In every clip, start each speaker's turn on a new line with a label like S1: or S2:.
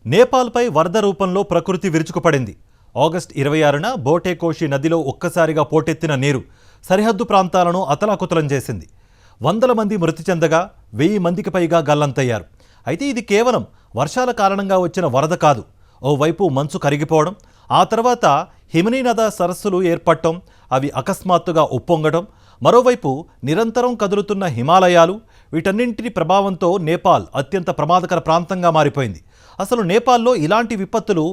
S1: నేపాల్పై వరద రూపంలో ప్రకృతి విరుచుకుపడింది. ఆగస్టు 26న బోటేకోషి నదిలో ఒక్కసారిగా పోటెత్తిన నీరు సరిహద్దు ప్రాంతాలను అతలాకుతలం చేసింది. వందల మంది మృతి చెందగా 1000 మందికి పైగా గల్లంతయ్యారు. అయితే ఇది కేవలం వర్షాల కారణంగా వచ్చిన వరద కాదు. ఓవైపు మంచు కరిగిపోవడం, ఆ తర్వాత హిమనీనద సరస్సులు ఏర్పడటం, అవి అకస్మాత్తుగా ఉప్పొంగడం, మరోవైపు నిరంతరం కదులుతున్న హిమాలయాలు, వీటన్నింటి ప్రభావంతో నేపాల్ అత్యంత ప్రమాదకర ప్రాంతంగా మారిపోయింది. అసలు నేపాల్లో ఇలాంటి విపత్తులు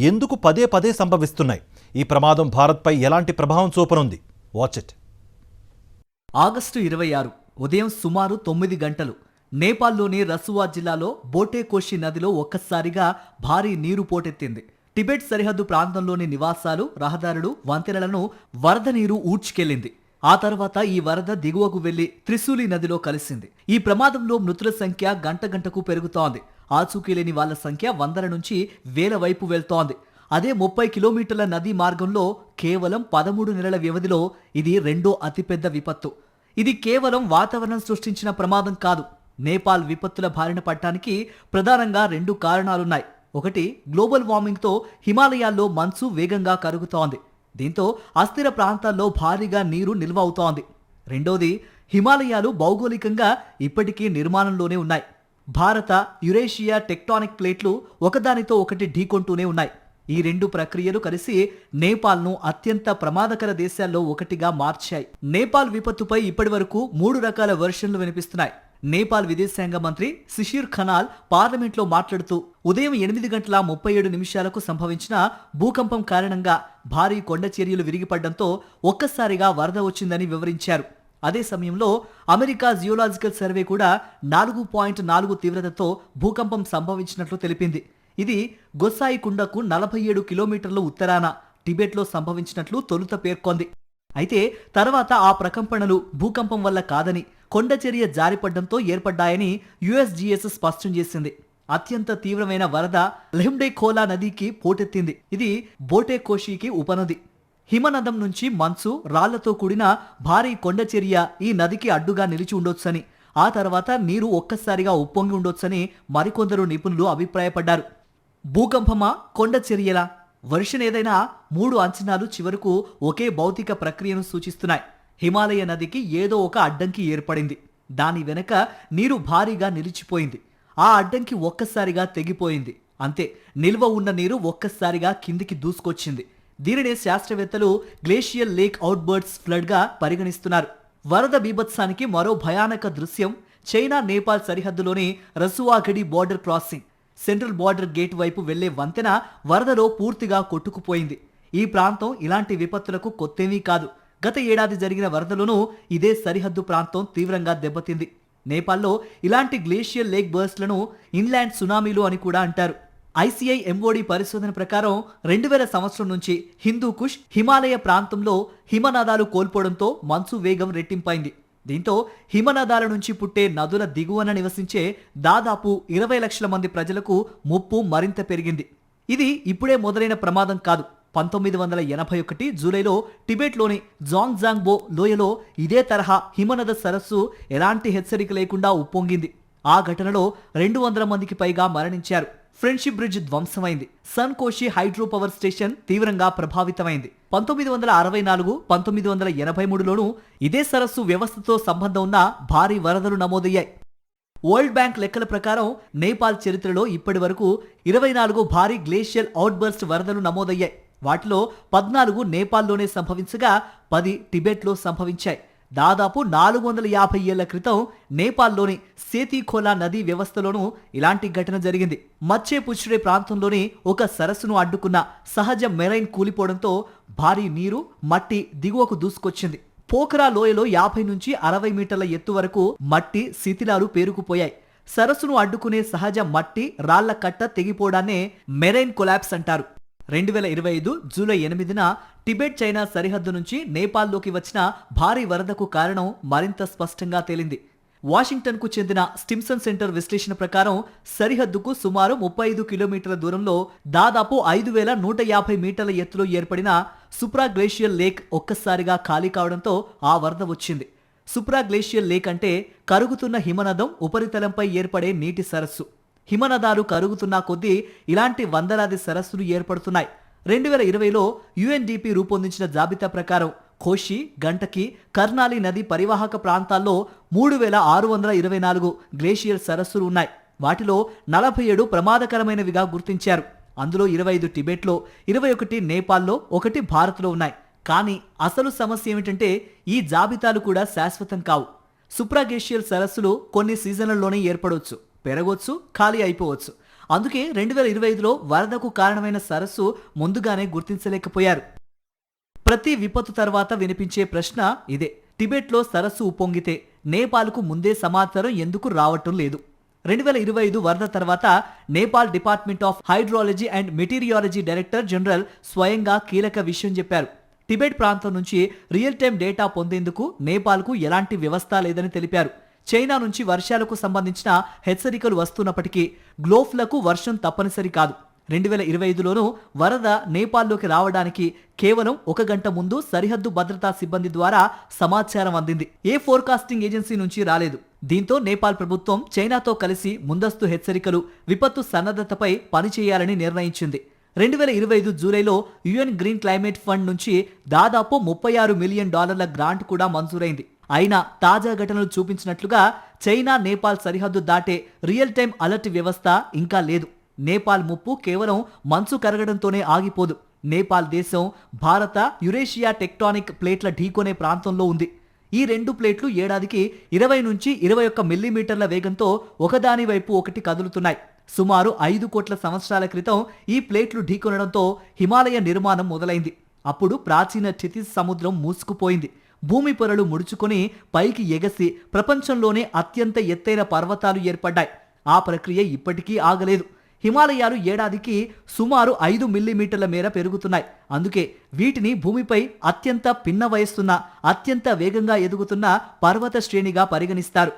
S1: ఎందుకు పదే పదే సంభవిస్తున్నాయి? ఈ ప్రమాదం భారత్పై ఎలాంటి ప్రభావం చూపనుంది? Watch it.
S2: ఆగస్టు 26 ఉదయం సుమారు 9 గంటలు నేపాల్లోని రసువా జిల్లాలో బోటేకోషి నదిలో ఒక్కసారిగా భారీ నీరు పోటెత్తింది. టిబెట్ సరిహద్దు ప్రాంతంలోని నివాసాలు, రహదారులు, వంతెనలను వరద నీరు ఊడ్చుకెళ్లింది. ఆ తర్వాత ఈ వరద దిగువకు వెళ్లి త్రిశూలి నదిలో కలిసింది. ఈ ప్రమాదంలో మృతుల సంఖ్య గంట గంటకు పెరుగుతోంది. ఆచూకీ లేని వాళ్ల సంఖ్య 100 నుంచి 1000 వైపు వెళ్తోంది. అదే 30 కిలోమీటర్ల నదీ మార్గంలో కేవలం 13 నెలల వ్యవధిలో ఇది రెండో అతిపెద్ద విపత్తు. ఇది కేవలం వాతావరణం సృష్టించిన ప్రమాదం కాదు. నేపాల్ విపత్తుల బారిన పడటానికి ప్రధానంగా 2 కారణాలున్నాయి. ఒకటి, గ్లోబల్ వార్మింగ్తో హిమాలయాల్లో మంచు వేగంగా కరుగుతోంది. దీంతో అస్థిర ప్రాంతాల్లో భారీగా నీరు నిల్వ అవుతోంది. రెండోది, హిమాలయాలు భౌగోళికంగా ఇప్పటికీ నిర్మాణంలోనే ఉన్నాయి. భారత, యురేషియా టెక్టానిక్ ప్లేట్లు ఒకదానితో ఒకటి ఢీకొంటూనే ఉన్నాయి. ఈ 2 ప్రక్రియలు కలిసి నేపాల్ను అత్యంత ప్రమాదకర దేశాల్లో ఒకటిగా మార్చాయి. నేపాల్ విపత్తుపై ఇప్పటివరకు 3 రకాల వెర్షన్లు వినిపిస్తున్నాయి. నేపాల్ విదేశాంగ మంత్రి శిషిర్ ఖనాల్ పార్లమెంట్లో మాట్లాడుతూ ఉదయం 8:37 సంభవించిన భూకంపం కారణంగా భారీ కొండ చర్యలు విరిగిపడడంతో ఒక్కసారిగా వరద వచ్చిందని వివరించారు. అదే సమయంలో అమెరికా జియోలాజికల్ సర్వే కూడా 4.4 తీవ్రతతో భూకంపం సంభవించినట్లు తెలిపింది. ఇది గొసాయికుండకు 47 కిలోమీటర్ల ఉత్తరాన టిబెట్లో సంభవించినట్లు తొలుత పేర్కొంది. అయితే తర్వాత ఆ ప్రకంపనలు భూకంపం వల్ల కాదని, కొండచర్య జారిపడ్డంతో ఏర్పడ్డాయని యుఎస్జిఎస్ స్పష్టం చేసింది. అత్యంత తీవ్రమైన వరద లెహ్మ్డేఖోలా నదికి పోటెత్తింది. ఇది బోటేకోషికి ఉపనది. హిమనదం నుంచి మంచు, రాళ్లతో కూడిన భారీ కొండచర్య ఈ నదికి అడ్డుగా నిలిచి ఉండొచ్చని, ఆ తర్వాత నీరు ఒక్కసారిగా ఉప్పొంగి ఉండొచ్చని మరికొందరు నిపుణులు అభిప్రాయపడ్డారు. భూకంపమా, కొండచర్యలా? వర్షన్ ఏదైనా 3 అంచనాలు చివరకు ఒకే భౌతిక ప్రక్రియను సూచిస్తున్నాయి. హిమాలయ నదికి ఏదో ఒక అడ్డంకి ఏర్పడింది. దాని వెనక నీరు భారీగా నిలిచిపోయింది. ఆ అడ్డంకి ఒక్కసారిగా తెగిపోయింది. అంతే, నిల్వ ఉన్న నీరు ఒక్కసారిగా కిందికి దూసుకొచ్చింది. దీనినే శాస్త్రవేత్తలు గ్లేషియల్ లేక్ అవుట్బర్డ్స్ ఫ్లడ్గా పరిగణిస్తున్నారు. వరద బీభత్సానికి మరో భయానక దృశ్యం చైనా నేపాల్ సరిహద్దులోని Rasuwagadhi border crossing. Central border gate వైపు వెళ్లే వంతెన వరదలో పూర్తిగా కొట్టుకుపోయింది. ఈ ప్రాంతం ఇలాంటి విపత్తులకు కొత్తేమీ కాదు. గత ఏడాది జరిగిన వరదలోనూ ఇదే సరిహద్దు ప్రాంతం తీవ్రంగా దెబ్బతింది. నేపాల్లో ఇలాంటి గ్లేషియల్ లేక్ బర్స్ట్లను ఇన్లాండ్ సునామీలు అని కూడా అంటారు. ఐసిఐ ఎంఓడి పరిశోధన ప్రకారం 2000 సంవత్సరం నుంచి హిందూకుష్, హిమాలయ ప్రాంతంలో హిమనదాలు కోల్పోవడంతో మంచు వేగం రెట్టింపైంది. దీంతో హిమనదాల నుంచి పుట్టే నదుల దిగువన నివసించే దాదాపు 20 లక్షల మంది ప్రజలకు ముప్పు మరింత పెరిగింది. ఇది ఇప్పుడే మొదలైన ప్రమాదం కాదు. 1981 జూలైలో టిబెట్లోని జాంగ్జాంగ్బో లోయలో ఇదే తరహా హిమనద సరస్సు ఎలాంటి హెచ్చరిక లేకుండా ఉప్పొంగింది. ఆ ఘటనలో 200 మందికి పైగా మరణించారు. ఫ్రెండ్షిప్ బ్రిడ్జ్ ధ్వంసమైంది. Sunkoshi hydro power station తీవ్రంగా ప్రభావితమైంది. 1964, 1983లోనూ ఇదే సరస్సు వ్యవస్థతో సంబంధం ఉన్న భారీ వరదలు నమోదయ్యాయి. వరల్డ్ బ్యాంక్ లెక్కల ప్రకారం నేపాల్ చరిత్రలో ఇప్పటి వరకు 24 భారీ గ్లేషియల్ అవుట్బర్స్ట్ వరదలు నమోదయ్యాయి. వాటిలో 14 నేపాల్లోనే సంభవించగా 10 టిబెట్లో సంభవించాయి. దాదాపు 450 ఏళ్ల క్రితం నేపాల్లోని సేతిఖోలా నదీ వ్యవస్థలోనూ ఇలాంటి ఘటన జరిగింది. మచ్చే పుచ్రే ప్రాంతంలోని ఒక సరస్సును అడ్డుకున్న సహజ మెరైన్ కూలిపోవడంతో భారీ నీరు, మట్టి దిగువకు దూసుకొచ్చింది. పోఖరా లోయలో 50 నుంచి 60 మీటర్ల ఎత్తు వరకు మట్టి శిథిలాలు పేరుకుపోయాయి. సరస్సును అడ్డుకునే సహజ మట్టి, రాళ్ల కట్ట తెగిపోవడాన్నే మెరైన్ కొలాప్స్ అంటారు. 2025 జూలై 8న టిబెట్ చైనా సరిహద్దు నుంచి నేపాల్లోకి వచ్చిన భారీ వరదకు కారణం మరింత స్పష్టంగా తేలింది. వాషింగ్టన్కు చెందిన స్టిమ్సన్ సెంటర్ విశ్లేషణ ప్రకారం సరిహద్దుకు సుమారు 35 కిలోమీటర్ల దూరంలో దాదాపు 5150 మీటర్ల ఎత్తులో ఏర్పడిన సుప్రా గ్లేషియల్ లేక్ ఒక్కసారిగా ఖాళీ కావడంతో ఆ వరద వచ్చింది. సుప్రా గ్లేషియల్ లేక్ అంటే కరుగుతున్న హిమనదం ఉపరితలంపై ఏర్పడే నీటి సరస్సు. హిమనదాలు కరుగుతున్న కొద్దీ ఇలాంటి వందలాది సరస్సులు ఏర్పడుతున్నాయి. 2020లో యుఎన్డిపి రూపొందించిన జాబితా ప్రకారం కోషి, గంటకి, కర్నాలి నది పరివాహక ప్రాంతాల్లో 3624 గ్లేషియర్ సరస్సులు ఉన్నాయి. వాటిలో 47 ప్రమాదకరమైనవిగా గుర్తించారు. అందులో 25 టిబెట్లో, 21 నేపాల్లో, 1 భారత్లో ఉన్నాయి. కానీ అసలు సమస్య ఏమిటంటే ఈ జాబితాలు కూడా శాశ్వతం కావు. సుప్రాగ్లేషియర్ సరస్సులు కొన్ని సీజన్లలోనే ఏర్పడవచ్చు, పెరగొచ్చు, ఖాళీ అయిపోవచ్చు. అందుకే 2025లో వరదకు కారణమైన సరస్సు ముందుగానే గుర్తించలేకపోయారు. ప్రతి విపత్తు తర్వాత వినిపించే ప్రశ్న ఇదే: టిబెట్లో సరస్సు ఉప్పొంగితే నేపాల్కు ముందే సమాచారం ఎందుకు రావటం లేదు? 2025 వరద తర్వాత Nepal department of hydrology and meteorology director general స్వయంగా కీలక విషయం చెప్పారు. టిబెట్ ప్రాంతం నుంచి రియల్ టైం డేటా పొందేందుకు నేపాల్కు ఎలాంటి వ్యవస్థ లేదని తెలిపారు. చైనా నుంచి వర్షాలకు సంబంధించిన హెచ్చరికలు వస్తున్నప్పటికీ గ్లోఫ్లకు వర్షం తప్పనిసరి కాదు. 2025లోనూ వరద నేపాల్లోకి రావడానికి కేవలం 1 గంట ముందు సరిహద్దు భద్రతా సిబ్బంది ద్వారా సమాచారం అందింది. ఏ ఫోర్కాస్టింగ్ ఏజెన్సీ నుంచి రాలేదు. దీంతో నేపాల్ ప్రభుత్వం చైనాతో కలిసి ముందస్తు హెచ్చరికలు, విపత్తు సన్నద్ధతపై పనిచేయాలని నిర్ణయించింది. 2025 జూలైలో యుఎన్ గ్రీన్ క్లైమేట్ ఫండ్ నుంచి దాదాపు $36 మిలియన్ గ్రాంట్ కూడా మంజూరైంది. అయినా తాజా ఘటనలు చూపించినట్లుగా చైనా నేపాల్ సరిహద్దు దాటే రియల్ టైం అలర్ట్ వ్యవస్థ ఇంకా లేదు. నేపాల్ ముప్పు కేవలం మంచు కరగడంతోనే ఆగిపోదు. నేపాల్ దేశం భారత యురేషియా టెక్టానిక్ ప్లేట్ల ఢీకొనే ప్రాంతంలో ఉంది. ఈ 2 ప్లేట్లు ఏడాదికి 20 నుంచి 21 మిల్లీమీటర్ల వేగంతో ఒకదాని వైపు ఒకటి కదులుతున్నాయి. సుమారు 5 కోట్ల సంవత్సరాల క్రితం ఈ ప్లేట్లు ఢీకొనడంతో హిమాలయ నిర్మాణం మొదలైంది. అప్పుడు ప్రాచీన క్షితిజ్ సముద్రం మూసుకుపోయింది. భూమి పొరలు ముడుచుకొని పైకి ఎగసి ప్రపంచంలోనే అత్యంత ఎత్తైన పర్వతాలు ఏర్పడ్డాయి. ఆ ప్రక్రియ ఇప్పటికీ ఆగలేదు. హిమాలయాలు ఏడాదికి సుమారు 5 మిల్లీమీటర్ల మేర పెరుగుతున్నాయి. అందుకే వీటిని భూమిపై అత్యంత పిన్న వయస్సున్న, అత్యంత వేగంగా ఎదుగుతున్న పర్వత శ్రేణిగా పరిగణిస్తారు.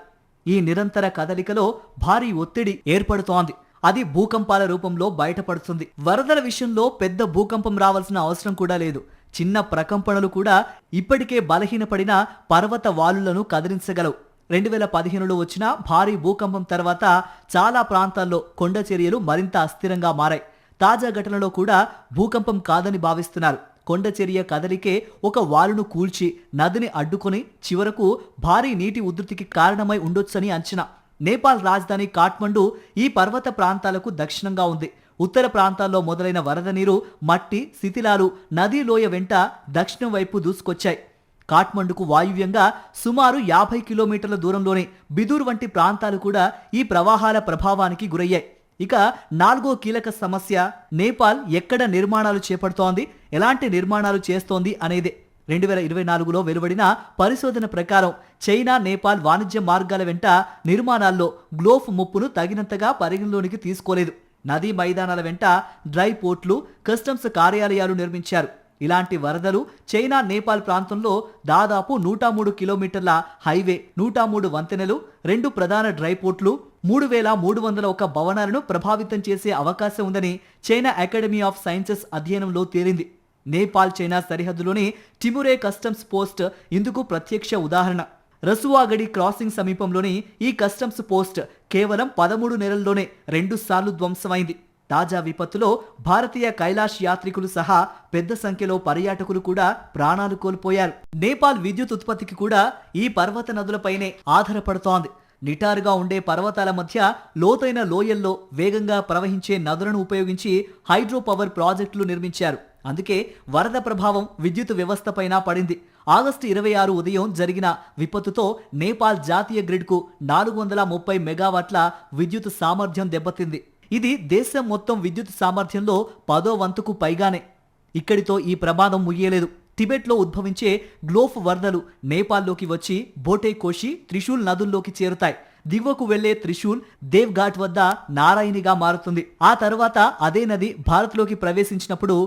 S2: ఈ నిరంతర కదలికలో భారీ ఒత్తిడి ఏర్పడుతోంది. అది భూకంపాల రూపంలో బయటపడుతుంది. వరదల విషయంలో పెద్ద భూకంపం రావాల్సిన అవసరం కూడా లేదు. చిన్న ప్రకంపనలు కూడా ఇప్పటికే బలహీనపడిన పర్వత వాలులను కదిలించగలవు. 2015లో వచ్చిన భారీ భూకంపం తర్వాత చాలా ప్రాంతాల్లో కొండ చర్యలు మరింత అస్థిరంగా మారాయి. తాజా ఘటనలో కూడా భూకంపం కాదని భావిస్తున్నారు. కొండ చర్య కదలికే ఒక వాలును కూల్చి నదిని అడ్డుకొని చివరకు భారీ నీటి ఉధృతికి కారణమై ఉండొచ్చని అంచనా. నేపాల్ రాజధాని కాఠ్మండు ఈ పర్వత ప్రాంతాలకు దక్షిణంగా ఉంది. ఉత్తర ప్రాంతాల్లో మొదలైన వరద నీరు, మట్టి, శిథిలాలు నదీ లోయ వెంట దక్షిణం వైపు దూసుకొచ్చాయి. కాఠ్మండుకు వాయువ్యంగా సుమారు 50 కిలోమీటర్ల దూరంలోనే బిదూర్ వంటి ప్రాంతాలు కూడా ఈ ప్రవాహాల ప్రభావానికి గురయ్యాయి. ఇక 4వ కీలక సమస్య నేపాల్ ఎక్కడ నిర్మాణాలు చేపడుతోంది, ఎలాంటి నిర్మాణాలు చేస్తోంది అనేదే. 2024లో వెలువడిన పరిశోధన ప్రకారం చైనా నేపాల్ వాణిజ్య మార్గాల వెంట నిర్మాణాల్లో గ్లోఫ్ ముప్పును తగినంతగా పరిగణలోనికి తీసుకోలేదు. నదీ మైదానాల వెంట డ్రై పోర్ట్లు, కస్టమ్స్ కార్యాలయాలు నిర్మించారు. ఇలాంటి వరదలు చైనా నేపాల్ ప్రాంతంలో దాదాపు 103 కిలోమీటర్ల హైవే, 103 వంతెనలు, 2 ప్రధాన డ్రై పోర్ట్లు, 3301 భవనాలను ప్రభావితం చేసే అవకాశం ఉందని చైనా అకాడమీ ఆఫ్ సైన్సెస్ అధ్యయనంలో తేలింది. నేపాల్ చైనా సరిహద్దులోని టిమురే కస్టమ్స్ పోస్ట్ ఇందుకు ప్రత్యక్ష ఉదాహరణ. రసువాగడి క్రాసింగ్ సమీపంలోని ఈ కస్టమ్స్ పోస్ట్ కేవలం 13 నెలల్లోనే 2 సార్లు ధ్వంసమైంది. తాజా విపత్తులో భారతీయ కైలాష్ యాత్రికులు సహా పెద్ద సంఖ్యలో పర్యాటకులు కూడా ప్రాణాలు కోల్పోయారు. నేపాల్ విద్యుత్ ఉత్పత్తికి కూడా ఈ పర్వత నదులపైనే ఆధారపడుతోంది. నిటారుగా ఉండే పర్వతాల మధ్య లోతైన లోయల్లో వేగంగా ప్రవహించే నదులను ఉపయోగించి హైడ్రో పవర్ ప్రాజెక్టులు నిర్మించారు. అందుకే వరద ప్రభావం విద్యుత్ వ్యవస్థపైన పడింది. ఆగస్టు 26 ఉదయం జరిగిన విపత్తుతో నేపాల్ జాతీయ గ్రిడ్కు 430 మెగావాట్ల విద్యుత్ సామర్థ్యం దెబ్బతింది. ఇది దేశం మొత్తం విద్యుత్ సామర్థ్యంలో 10వ వంతుకు పైగానే. ఇక్కడితో ఈ ప్రమాదం ముగియలేదు. టిబెట్లో ఉద్భవించే గ్లోఫ్ వరదలు నేపాల్లోకి వచ్చి బోటే కోషి, త్రిశూల్ నదుల్లోకి చేరుతాయి. దిగువకు వెళ్లే త్రిశూల్ దేవ్ ఘాట్ వద్ద నారాయణిగా మారుతుంది. ఆ తర్వాత అదే నది భారత్లోకి ప్రవేశించినప్పుడు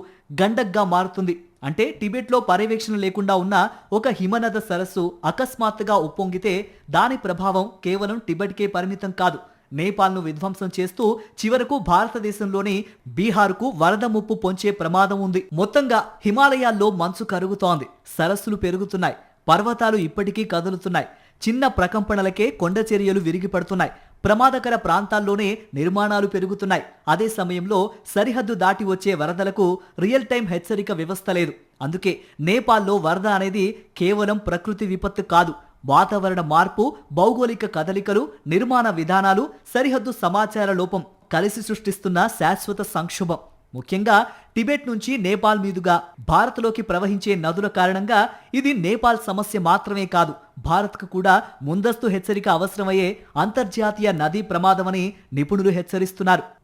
S2: గండక్గా మారుతుంది. అంటే టిబెట్లో పర్యవేక్షణ లేకుండా ఉన్న ఒక హిమనద సరస్సు అకస్మాత్తుగా ఉప్పొంగితే దాని ప్రభావం కేవలం టిబెట్కే పరిమితం కాదు. నేపాల్ను విధ్వంసం చేస్తూ చివరకు భారతదేశంలోని బీహార్కు వరద ముప్పు పొంచే ప్రమాదం ఉంది. మొత్తంగా హిమాలయాల్లో మంచు కరుగుతోంది, సరస్సులు పెరుగుతున్నాయి, పర్వతాలు ఇప్పటికీ కదులుతున్నాయి. చిన్న ప్రకంపనలకే కొండ చర్యలు విరిగిపడుతున్నాయి. ప్రమాదకర ప్రాంతాల్లోనే నిర్మాణాలు పెరుగుతున్నాయి. అదే సమయంలో సరిహద్దు దాటి వచ్చే వరదలకు రియల్ టైం హెచ్చరిక వ్యవస్థ లేదు. అందుకే నేపాల్లో వరద అనేది కేవలం ప్రకృతి విపత్తు కాదు, వాతావరణ మార్పు, భౌగోళిక కదలికలు, నిర్మాణ విధానాలు, సరిహద్దు సమాచార లోపం కలిసి సృష్టిస్తున్న శాశ్వత సంక్షోభం. ముఖ్యంగా టిబెట్ నుంచి నేపాల్ మీదుగా భారత్లోకి ప్రవహించే నదుల కారణంగా ఇది నేపాల్ సమస్య మాత్రమే కాదు, భారత్కు కూడా ముందస్తు హెచ్చరిక అవసరమయ్యే అంతర్జాతీయ నదీ ప్రమాదమని నిపుణులు హెచ్చరిస్తున్నారు.